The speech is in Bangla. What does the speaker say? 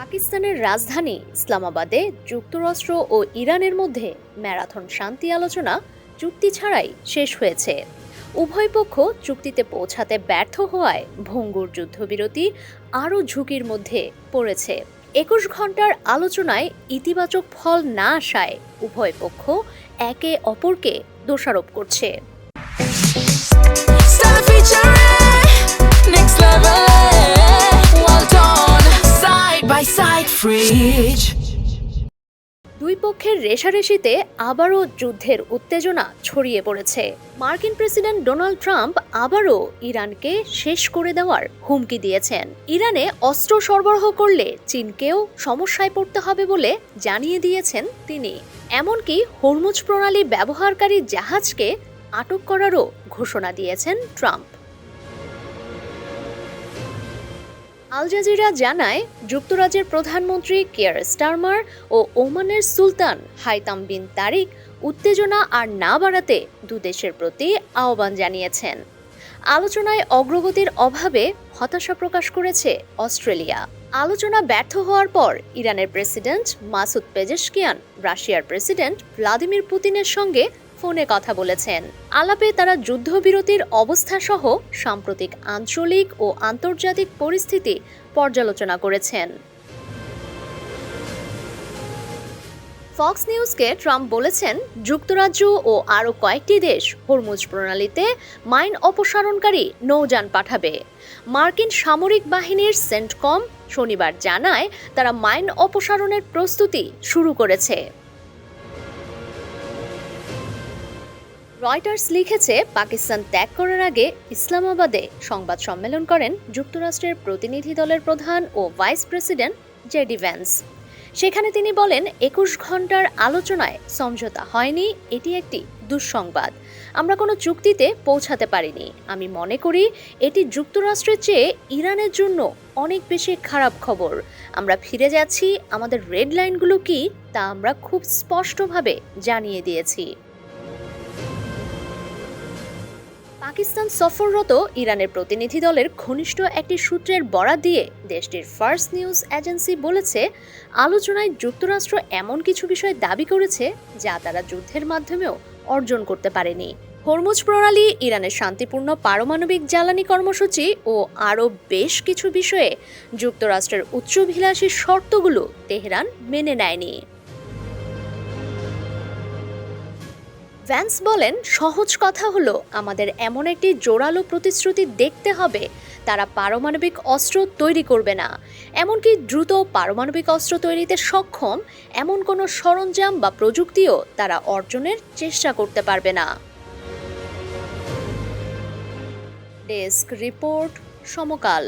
পাকিস্তানের রাজধানী ইসলামাবাদে যুক্তরাষ্ট্র ও ইরানের মধ্যে ম্যারাথন শান্তি আলোচনা চুক্তি ছাড়াই শেষ হয়েছে। উভয় পক্ষ চুক্তিতে পৌঁছাতে ব্যর্থ হওয়ায় ভঙ্গুর যুদ্ধবিরতি আরও ঝুঁকির মধ্যে পড়েছে। ২১ ঘন্টার আলোচনায় ইতিবাচক ফল না আসায় উভয় পক্ষ একে অপরকে দোষারোপ করছে। দুই পক্ষের রেষারেষিতে আবারও যুদ্ধের উত্তেজনা ছড়িয়ে পড়েছে। মার্কিন প্রেসিডেন্ট ডোনাল্ড ট্রাম্প আবারও ইরানকে শেষ করে দেওয়ার হুমকি দিয়েছেন। ইরানে অস্ত্র সরবরাহ করলে চীনকেও সমস্যায় পড়তে হবে বলে জানিয়ে দিয়েছেন তিনি। এমনকি হরমুজ প্রণালী ব্যবহারকারী জাহাজকে আটক করারও ঘোষণা দিয়েছেন ট্রাম্প। আল জাজিরা জানায়, যুক্তরাজ্যের প্রধানমন্ত্রী কিয়ার স্টারমার ও ওমানের সুলতান হাইতাম বিন তারিক উত্তেজনা আর না বাড়াতে দুদেশের প্রতি আহ্বান জানিয়েছেন। আলোচনায় অগ্রগতির অভাবে হতাশা প্রকাশ করেছে অস্ট্রেলিয়া। আলোচনা ব্যর্থ হওয়ার পর ইরানের প্রেসিডেন্ট মাসুদ পেজেশকিয়ান রাশিয়ার প্রেসিডেন্ট ভ্লাদিমির পুতিনের সঙ্গে ফোনে কথা বলেছেন। আলাপে তারা যুদ্ধবিরতির অবস্থা সহ সাম্প্রতিক আঞ্চলিক ও আন্তর্জাতিক পরিস্থিতি পর্যালোচনা করেছেন। ফক্স নিউজকে ট্রাম্প বলেছেন, যুক্তরাজ্য ও আরও কয়েকটি দেশ হরমুজ প্রণালীতে মাইন অপসারণকারী নৌযান পাঠাবে। মার্কিন সামরিক বাহিনীর সেন্টকম শনিবার জানায়, তারা মাইন অপসারণের প্রস্তুতি শুরু করেছে। রয়টার্স লিখেছে, পাকিস্তান ত্যাগ করার আগে ইসলামাবাদে সংবাদ সম্মেলন করেন যুক্তরাষ্ট্রের প্রতিনিধি দলের প্রধান ও ভাইস প্রেসিডেন্ট জেডি ভ্যান্স। সেখানে তিনি বলেন, ২১ ঘন্টার আলোচনায় সমঝোতা হয়নি, এটি একটি দুঃসংবাদ। আমরা কোনো চুক্তিতে পৌঁছাতে পারিনি। আমি মনে করি এটি যুক্তরাষ্ট্রের চেয়ে ইরানের জন্য অনেক বেশি খারাপ খবর। আমরা ফিরে যাচ্ছি, আমাদের রেড লাইনগুলো কি তা আমরা খুব স্পষ্টভাবে জানিয়ে দিয়েছি। পাকিস্তান সফররত ইরানের প্রতিনিধি দলের ঘনিষ্ঠ একটি সূত্রের বরাত দিয়ে দেশটির ফার্স্ট নিউজ এজেন্সি বলেছে, আলোচনায় যুক্তরাষ্ট্র এমন কিছু বিষয় দাবি করেছে যা তারা যুদ্ধের মাধ্যমেও অর্জন করতে পারেনি। হরমুজ প্রণালী, ইরানের শান্তিপূর্ণ পারমাণবিক জ্বালানি কর্মসূচি ও আরও বেশ কিছু বিষয়ে যুক্তরাষ্ট্রের উচ্চাভিলাষী শর্তগুলো তেহরান মেনে নেয়নি। ভ্যান্স বলেন, সহজ কথা হলো, আমাদের এমন একটি জোরালো প্রতিশ্রুতি দেখতে হবে তারা পারমাণবিক অস্ত্র তৈরি করবে না, এমনকি দ্রুত পারমাণবিক অস্ত্র তৈরিতে সক্ষম এমন কোনো সরঞ্জাম বা প্রযুক্তিও তারা অর্জনের চেষ্টা করতে পারবে না। ডেস্ক রিপোর্ট, সমকাল।